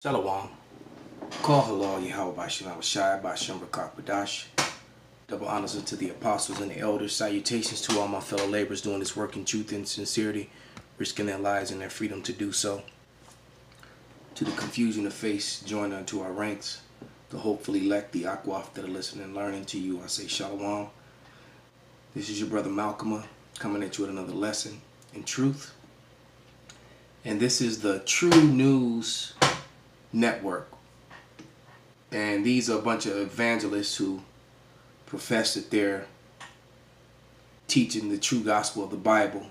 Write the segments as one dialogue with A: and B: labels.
A: Shalom. Call halal Yahweh Bashem Shai Bashem Rakakbadash. Double honors unto the apostles and the elders. Salutations to all my fellow laborers doing this work in truth and sincerity, risking their lives and their freedom to do so. To the confusion of face, join unto our ranks. The hopefully elect, the akwaf that are listening and learning to you, I say Shalom. This is your brother Malcolm coming at you with another lesson in truth. And this is the True News Network, and these are a bunch of evangelists who profess that they're teaching the true gospel of the Bible,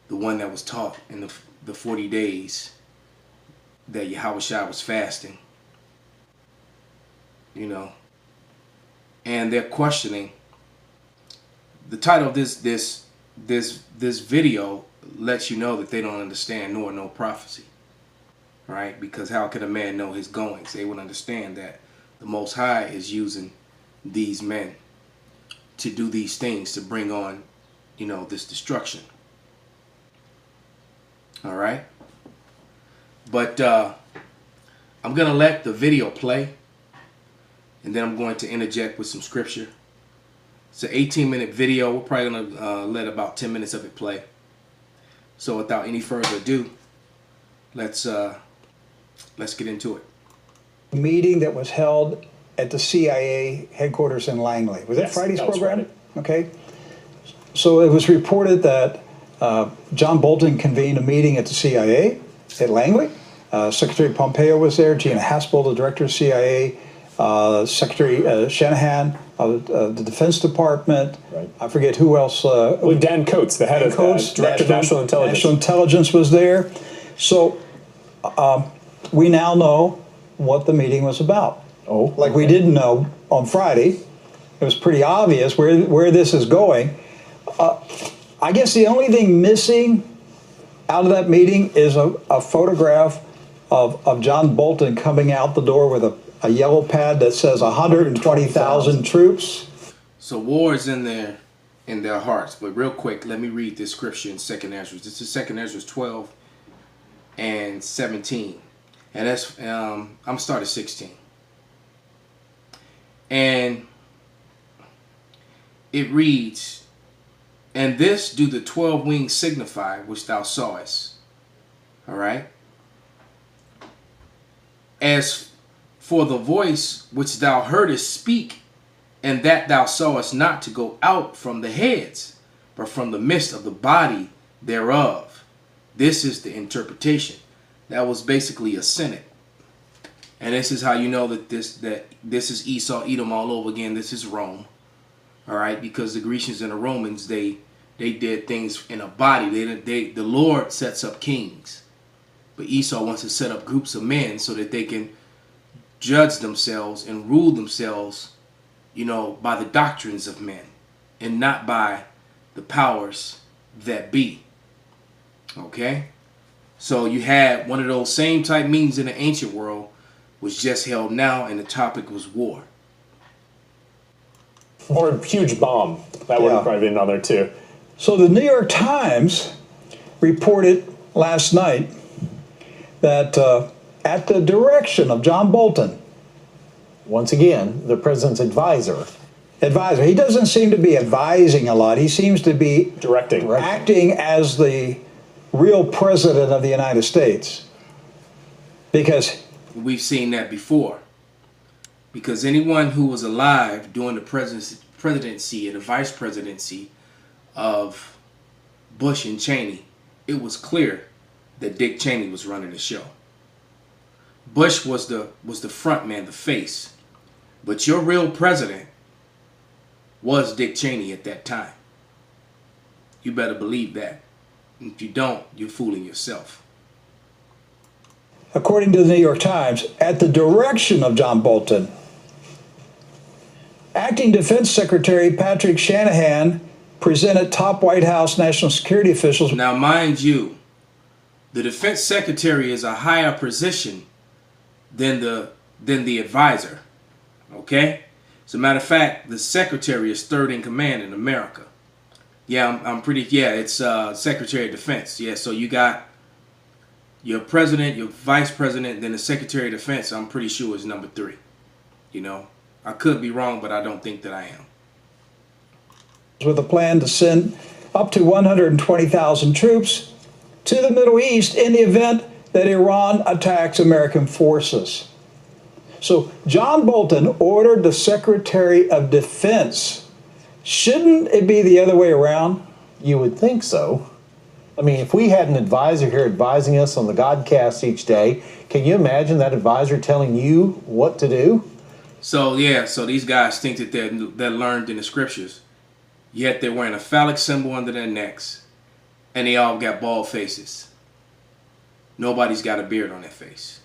A: the one that was taught in the 40 days that Yahweh Shai was fasting, and they're questioning. The title of this video lets you know that they don't understand nor know prophecy. Right? Because how can a man know his goings? They would understand that the Most High is using these men to do these things to bring on, this destruction. All right? But I'm going to let the video play, and then I'm going to interject with some scripture. It's an 18-minute video. We're probably going to let about 10 minutes of it play. So without any further ado, let's get into it.
B: Meeting that was held at the CIA headquarters in Langley. Was that Friday's program? Friday. Okay. So it was reported that John Bolton convened a meeting at the CIA at Langley. Secretary Pompeo was there, Gina Haspel, the director of CIA, Secretary Shanahan of the Defense Department. Right. I forget who else.
C: Dan Coates, the head of Director of National Intelligence.
B: National Intelligence was there. So we now know what the meeting was about.
C: Oh,
B: like we didn't know on Friday. It was pretty obvious where this is going. I guess the only thing missing out of that meeting is a photograph of John Bolton coming out the door with a yellow pad that says 120,000 troops.
A: So war is in their hearts. But real quick, let me read this scripture in 2nd Ezra. This is 2nd Ezra 12 and 17. And that's, I'm starting 16. And it reads, "And this do the 12 wings signify, which thou sawest." All right. "As for the voice which thou heardest speak, and that thou sawest not to go out from the heads, but from the midst of the body thereof. This is the interpretation." That was basically a synod. And this is how you know that this is Esau, Edom all over again. This is Rome. All right, because the Grecians and the Romans, they did things in a body. The Lord sets up kings. But Esau wants to set up groups of men so that they can judge themselves and rule themselves, by the doctrines of men and not by the powers that be. Okay? So you had one of those same type meetings in the ancient world was just held now, and the topic was war.
C: Or a huge bomb. That would probably be another too.
B: So the New York Times reported last night that at the direction of John Bolton,
D: once again, the president's advisor.
B: He doesn't seem to be advising a lot. He seems to be
C: directing,
B: acting as the real president of the United States. Because
A: we've seen that before. Because anyone who was alive during the presidency and the vice presidency of Bush and Cheney, it was clear that Dick Cheney was running the show. Bush was the front man, the face. But your real president was Dick Cheney at that time. You better believe that. If you don't, you're fooling yourself.
B: According to the New York Times, at the direction of John Bolton, Acting Defense Secretary Patrick Shanahan presented top White House national security officials.
A: Now, mind you, the Defense Secretary is a higher position than the advisor. Okay? As a matter of fact, the Secretary is third in command in America. Yeah, it's Secretary of Defense. Yeah, so you got your president, your vice president, then the Secretary of Defense, I'm pretty sure is number 3. You know, I could be wrong, but I don't think that I am.
B: With a plan to send up to 120,000 troops to the Middle East in the event that Iran attacks American forces. So John Bolton ordered the Secretary of Defense. Shouldn't it be the other way around?
D: You would think so. I mean, if we had an advisor here advising us on the Godcast each day, can you imagine that advisor telling you what to do?
A: So, yeah, so these guys think that they're learned in the scriptures, yet they're wearing a phallic symbol under their necks, and they all got bald faces. Nobody's got a beard on their face.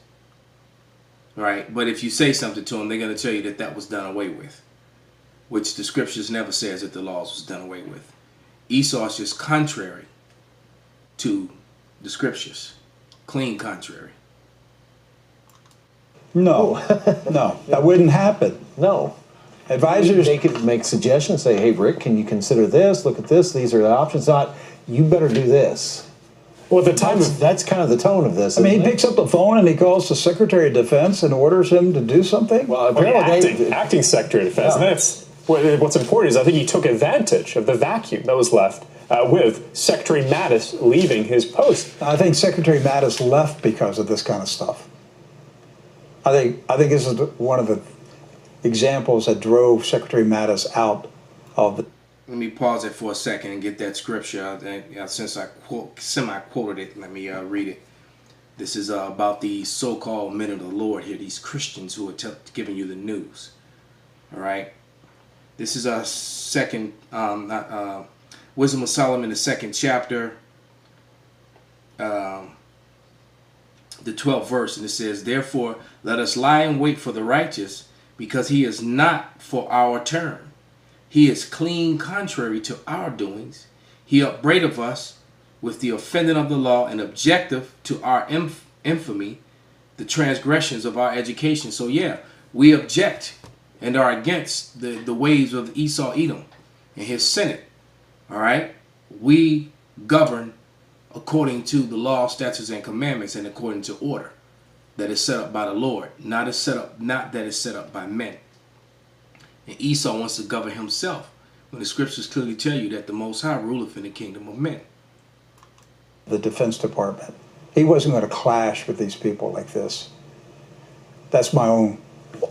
A: Right? But if you say something to them, they're going to tell you that that was done away with, which the scriptures never says that the laws was done away with. Esau is just contrary to the scriptures. Clean contrary.
B: No, no, that wouldn't happen.
D: No.
B: Advisors,
D: they could make suggestions, say, hey, Rick, can you consider this? Look at this. These are the options. Not, you better do this.
C: Well, at the time
D: that's kind of the tone of this.
B: I mean, he
D: isn't
B: picks up the phone and he calls the Secretary of Defense and orders him to do something?
D: Well, apparently
C: acting Secretary of Defense.
D: Yeah.
C: And that's what's important is I think he took advantage of the vacuum that was left with Secretary Mattis leaving his post.
B: I think Secretary Mattis left because of this kind of stuff. I think this is one of the examples that drove Secretary Mattis out of the...
A: Let me pause it for a second and get that scripture. Since I semi-quoted it, let me read it. This is about the so-called men of the Lord here, these Christians who are giving you the news. All right? This is a second, Wisdom of Solomon, the 2nd chapter, the 12th verse, and it says, therefore, let us lie in wait for the righteous, because he is not for our turn. He is clean contrary to our doings. He upbraideth us with the offending of the law and objective to our infamy, the transgressions of our education. So yeah, we object and are against the ways of Esau Edom and his senate. All right, we govern according to the law, statutes, and commandments, and according to order that is set up by the Lord, not that is set up by men. And Esau wants to govern himself, when the scriptures clearly tell you that the Most High ruleth in the kingdom of men.
B: The Defense Department. He wasn't going to clash with these people like this. That's my own.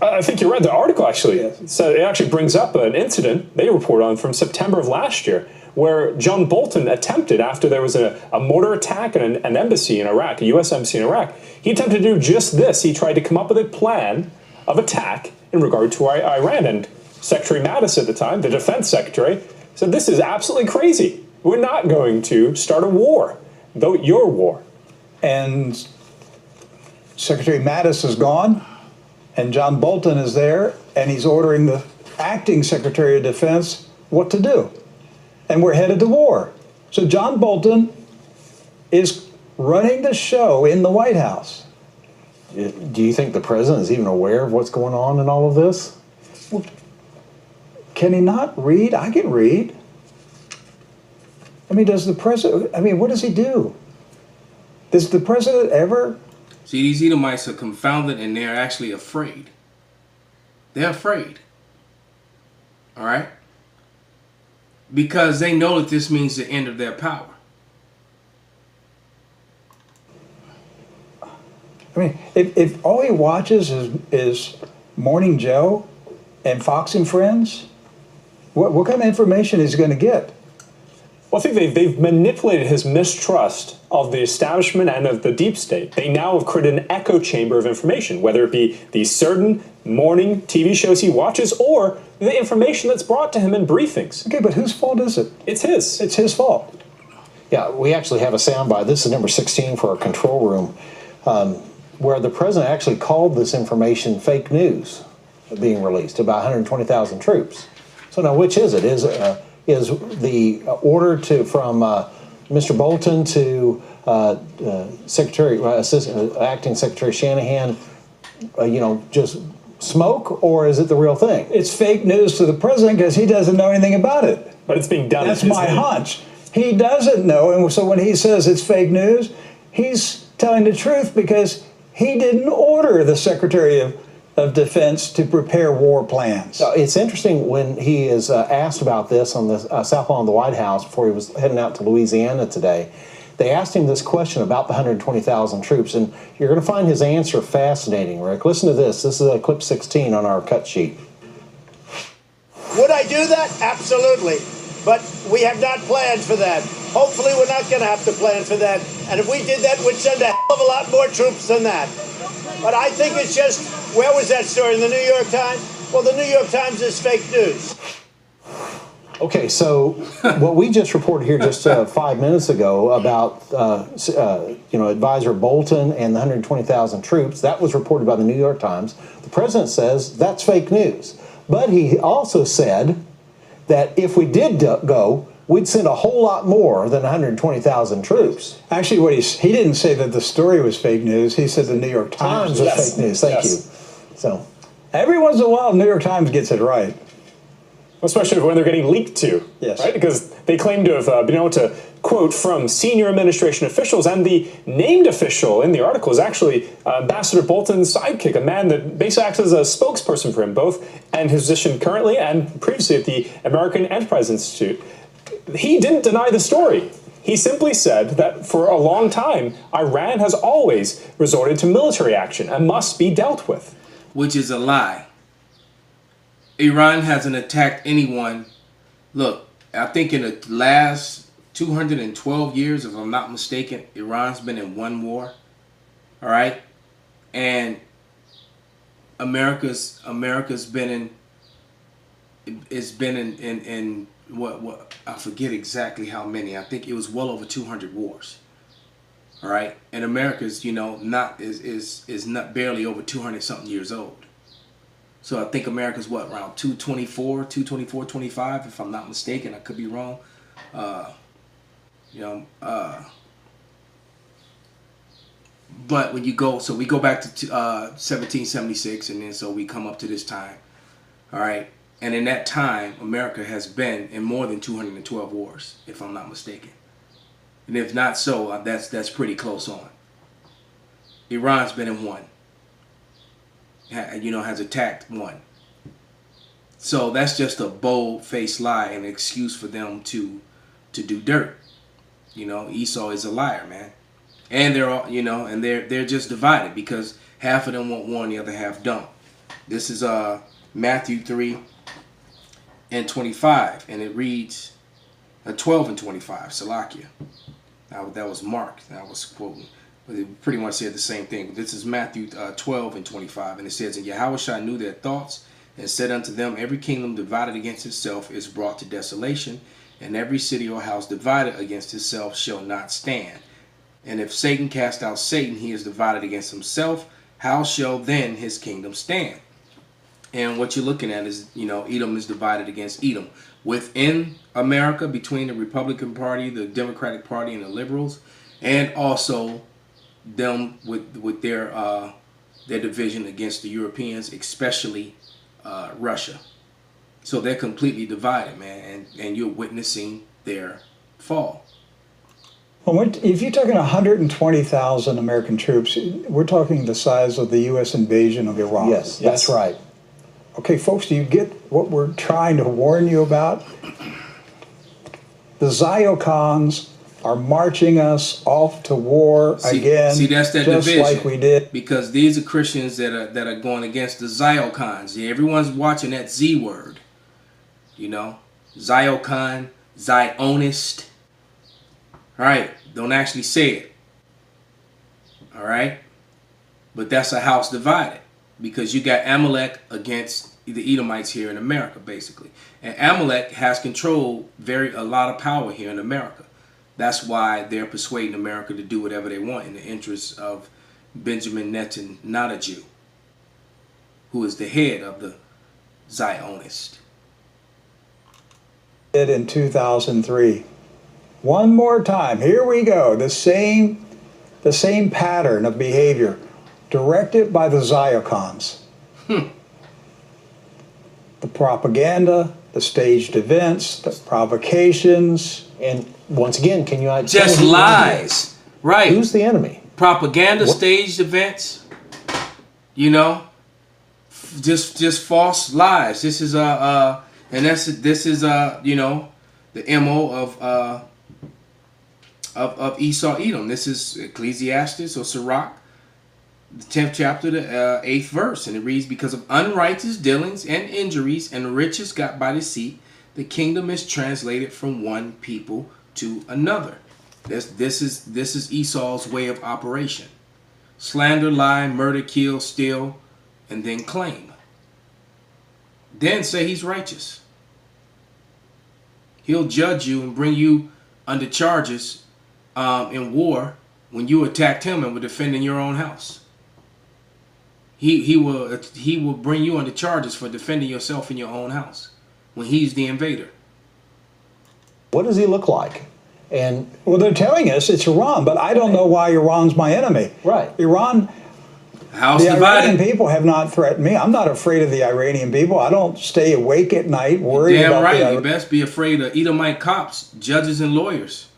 C: I think you read the article, actually. So it actually brings up an incident they report on from September of last year, where John Bolton attempted, after there was a mortar attack at an embassy in Iraq, a U.S. embassy in Iraq, he attempted to do just this. He tried to come up with a plan of attack in regard to Iran. And Secretary Mattis at the time, the defense secretary, said, this is absolutely crazy. We're not going to start a war, though your war.
B: And Secretary Mattis is gone, and John Bolton is there, and he's ordering the acting Secretary of Defense what to do. And we're headed to war. So John Bolton is running the show in the White House.
D: Do you think the president is even aware of what's going on in all of this?
B: Well, can he not read? I can read. I mean, does the president, I mean, what does he do? Does the president ever?
A: See, these Edomites are confounded and they're actually afraid. They're afraid. All right? Because they know that this means the end of their power.
B: I mean, if all he watches is Morning Joe and Fox and Friends, what kind of information is he going to get?
C: Well, I think they've manipulated his mistrust of the establishment and of the deep state. They now have created an echo chamber of information, whether it be these certain morning TV shows he watches or the information that's brought to him in briefings.
B: Okay, but whose fault is it?
C: It's his.
B: It's his fault.
D: Yeah, we actually have a soundbite. This is number 16 for our control room, where the president actually called this information fake news being released about 120,000 troops. So now, which is it? Is the order from Mr. Bolton to Acting Secretary Shanahan, just smoke, or is it the real thing?
B: It's fake news to the president because he doesn't know anything about it.
C: But it's being done.
B: That's my hunch. He doesn't know, and so when he says it's fake news, he's telling the truth because he didn't order the Secretary of Defense to prepare war plans.
D: It's interesting when he is asked about this on the South Lawn of the White House before he was heading out to Louisiana today. They asked him this question about the 120,000 troops, and you're going to find his answer fascinating, Rick. Listen to this. This is clip 16 on our cut sheet.
E: Would I do that? Absolutely. But we have not planned for that. Hopefully we're not going to have to plan for that. And if we did that, we'd send a hell of a lot more troops than that. But I think it's just, where was that story? In the New York Times? Well, the New York Times is fake news.
D: Okay, so what we just reported here just 5 minutes ago about Advisor Bolton and the 120,000 troops, that was reported by the New York Times. The president says that's fake news. But he also said that if we did go, we'd send a whole lot more than 120,000 troops.
B: Actually, what he didn't say that the story was fake news. He said the New York Times
D: was fake news. Thank you. So
B: every once in a while, the New York Times gets it right.
C: Especially when they're getting leaked to,
B: yes.
C: Right? Because they claim to have been able to quote from senior administration officials, and the named official in the article is actually Ambassador Bolton's sidekick, a man that basically acts as a spokesperson for him, both in his position currently and previously at the American Enterprise Institute. He didn't deny the story. He simply said that for a long time, Iran has always resorted to military action and must be dealt with.
A: Which is a lie. Iran hasn't attacked anyone. Look, I think in the last 212 years, if I'm not mistaken, Iran's been in one war. All right? And America's been in what I forget exactly how many. I think it was well over 200 wars. All right? And America's, not is not barely over 200 something years old. So I think America's around 224, 25, if I'm not mistaken. I could be wrong. But when you go, so we go back to 1776, and then so we come up to this time. All right. And in that time, America has been in more than 212 wars, if I'm not mistaken. And if not so, that's pretty close on. Iran's been in one. Has attacked one. So that's just a bold-faced lie and an excuse for them to do dirt. Esau is a liar, man. And they're all, and they're just divided because half of them want war and the other half don't. This is Matthew 3:25, and it reads 12:25. Salakia. That was Mark. That was quoting. They pretty much said the same thing. But this is Matthew 12:25, and it says, "And Yahushua knew their thoughts, and said unto them, Every kingdom divided against itself is brought to desolation, and every city or house divided against itself shall not stand. And if Satan cast out Satan, he is divided against himself. How shall then his kingdom stand?" And what you're looking at is, Edom is divided against Edom. Within America, between the Republican Party, the Democratic Party, and the liberals, and also them with their division against the Europeans, especially Russia. So they're completely divided, man, and you're witnessing their fall.
B: Well, if you're talking 120,000 American troops, we're talking the size of the U.S. invasion of Iraq.
D: Yes, that's right.
B: Okay, folks, do you get what we're trying to warn you about? The Ziocons are marching us off to war again.
A: See, that's that
B: just
A: division,
B: like we did.
A: Because these are Christians that are going against the Ziocons. Yeah, everyone's watching that Z word. Ziocon, Zionist. All right, don't actually say it. All right, but that's a house divided because you got Amalek against the Edomites here in America, basically, and Amalek has controlled a lot of power here in America. That's why they're persuading America to do whatever they want in the interests of Benjamin Netanyahu, who is the head of the Zionist.
B: In 2003. One more time. Here we go. The same pattern of behavior directed by the Ziocons. The propaganda, the staged events, the provocations.
D: And once again, can you
A: just lies, right?
D: Who's the enemy?
A: propaganda, staged events. You know, just false lies. This is you know, the MO of Esau Edom. This is Ecclesiastes or Sirach, the 10th chapter, the 8th verse, and it reads, "Because of unrighteous dealings and injuries and riches got by deceit, the kingdom is translated from one people to another." This is Esau's way of operation: slander, lie, murder, kill, steal, and then claim. Then say he's righteous. He'll judge you and bring you under charges in war when you attacked him and were defending your own house. He will bring you under charges for defending yourself in your own house when he's the invader.
D: What does he look like? And
B: well, they're telling us it's Iran, but I don't know why Iran's my enemy.
D: Right.
B: Iran,
A: House
B: the
A: divided.
B: Iranian people have not threatened me. I'm not afraid of the Iranian people. I don't stay awake at night worried
A: Damn
B: about
A: right. You best be afraid of Edomite cops, judges, and lawyers.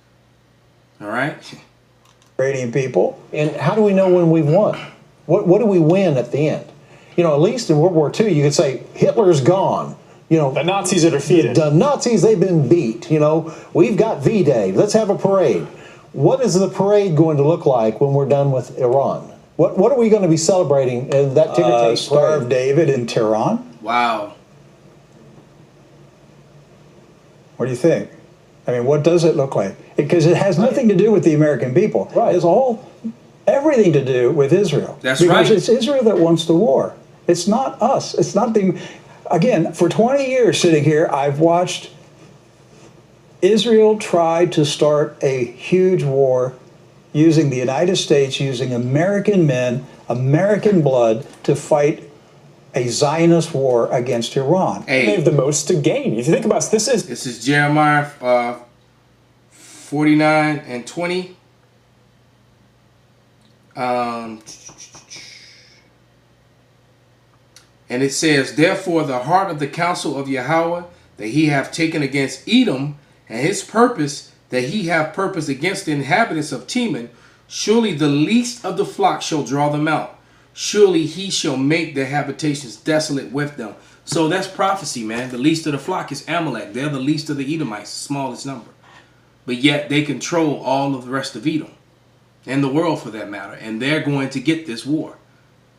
A: All right.
B: Iranian people.
D: And how do we know when we've won? What do we win at the end? You know, at least in World War II, you could say Hitler's gone. You know,
C: the Nazis are defeated.
D: The Nazis, they've been beat. You know, we've got V-Day. Let's have a parade. What is the parade going to look like when we're done with Iran? What are we going to be celebrating in that ticker tape
B: Star of David in Tehran?
A: Wow.
B: What do you think? I mean, what does it look like? Because it has nothing to do with the American people.
D: Right.
B: It's everything to do with Israel.
A: That's
B: because
A: right.
B: Because it's Israel that wants the war. It's not us. It's not the... Again, for 20 years sitting here, I've watched Israel try to start a huge war using the United States, using American men, American blood to fight a Zionist war against Iran.
A: Hey,
C: they have the most to gain. If you think about this
A: is Jeremiah 49 and 20. And it says, "Therefore the heart of the counsel of Yahweh that he hath taken against Edom, and his purpose that he hath purposed against the inhabitants of Teman, surely the least of the flock shall draw them out. Surely he shall make their habitations desolate with them." So that's prophecy, man. The least of the flock is Amalek. They're the least of the Edomites, the smallest number. But yet they control all of the rest of Edom, and the world for that matter. And they're going to get this war.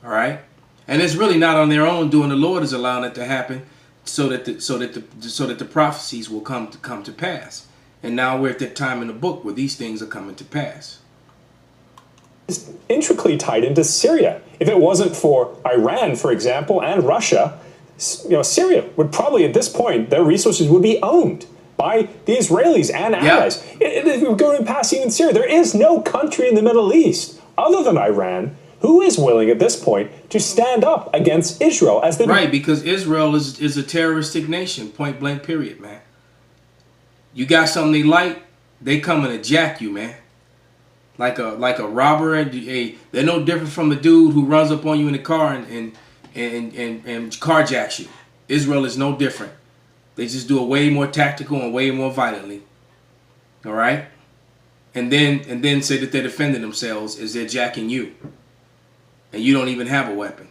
A: All right? And it's really not on their own doing. The Lord is allowing it to happen so that the prophecies will come to pass. And now we're at that time in the book where these things are coming to pass.
C: It's intricately tied into Syria. If it wasn't for Iran, for example, and Russia, you know, Syria would probably at this point, their resources would be owned by the Israelis and allies. If we're going past even Syria, there is no country in the Middle East other than Iran who is willing at this point to stand up against Israel as the
A: right, because Israel is a terroristic nation, point blank, period, man. You got something they like, they come and jack you, man. Like a robber, and they're no different from the dude who runs up on you in the car and carjacks you. Israel is no different. They just do it way more tactical and way more violently. All right, and then say that they're defending themselves as they're jacking you. And you don't even have a weapon.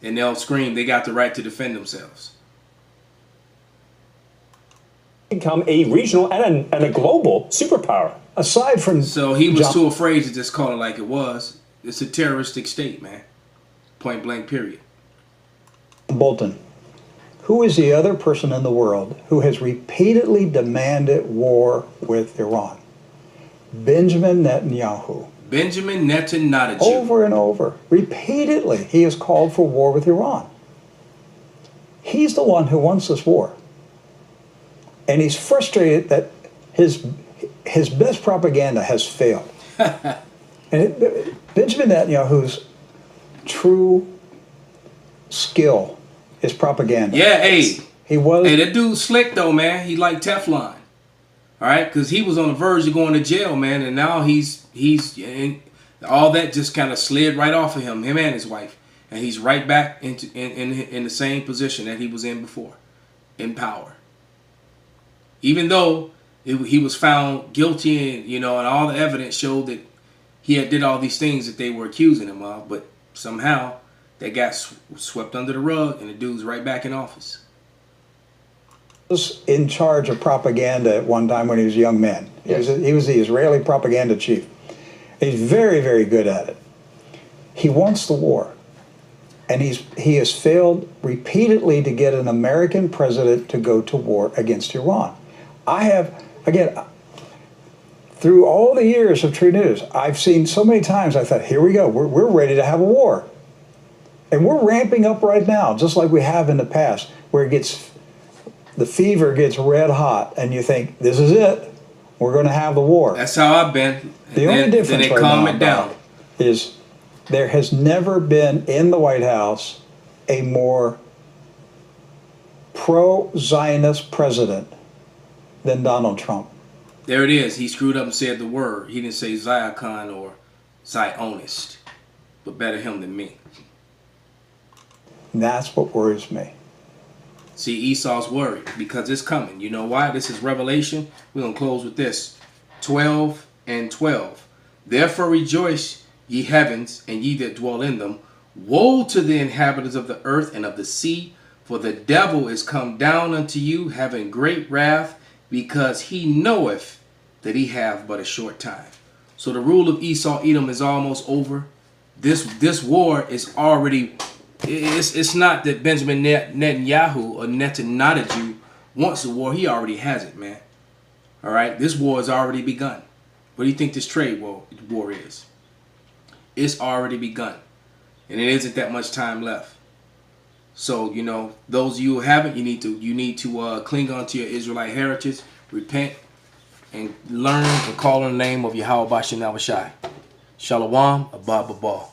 A: And they'll scream they got the right to defend themselves.
C: Become a regional and a global superpower.
B: Aside from...
A: So he was too afraid to just call it like it was. It's a terroristic state, man. Point blank, period.
B: Bolton, who is the other person in the world who has repeatedly demanded war with Iran? Benjamin Netanyahu.
A: Benjamin Netanyahu.
B: Over and over, repeatedly, he has called for war with Iran. He's the one who wants this war. And he's frustrated that his best propaganda has failed. And Benjamin Netanyahu's true skill is propaganda.
A: Yeah, hey.
B: He was...
A: Hey, that dude's slick, though, man. He like Teflon. All right, because he was on the verge of going to jail, man, and now he's all that just kind of slid right off of him and his wife, and he's right back in the same position that he was in before, in power. Even though he was found guilty, and and all the evidence showed that he had did all these things that they were accusing him of, but somehow they got swept under the rug, and the dude's right back in office.
B: Was in charge of propaganda at one time when he was a young man. Yes. He was the Israeli propaganda chief. He's very, very good at it. He wants the war. And he has failed repeatedly to get an American president to go to war against Iran. I have, again, through all the years of True News, I've seen so many times, I thought, here we go, we're ready to have a war. And we're ramping up right now, just like we have in the past, where the fever gets red hot, and you think, this is it, we're going to have the war.
A: That's how I've been.
B: The only difference right now, Doc, is there has never been in the White House a more pro-Zionist president than Donald Trump.
A: There it is. He screwed up and said the word. He didn't say Zion or Zionist, but better him than me.
B: And that's what worries me.
A: See, Esau's worried because it's coming. You know why? This is Revelation. We're going to close with this. 12 and 12. Therefore rejoice, ye heavens, and ye that dwell in them. Woe to the inhabitants of the earth and of the sea, for the devil is come down unto you, having great wrath, because he knoweth that he have but a short time. So the rule of Esau Edom is almost over. This war is already, it's not that Benjamin Netanyahu or Netanyahu wants the war. He already has it, man. All right, this war has already begun. What do you think this trade war is? It's already begun, and it isn't that much time left. So, you know, those of you who haven't, you need to cling on to your Israelite heritage, repent, and learn to call on the name of Yahweh Bashem Navashai. Shalom, Abba Babal.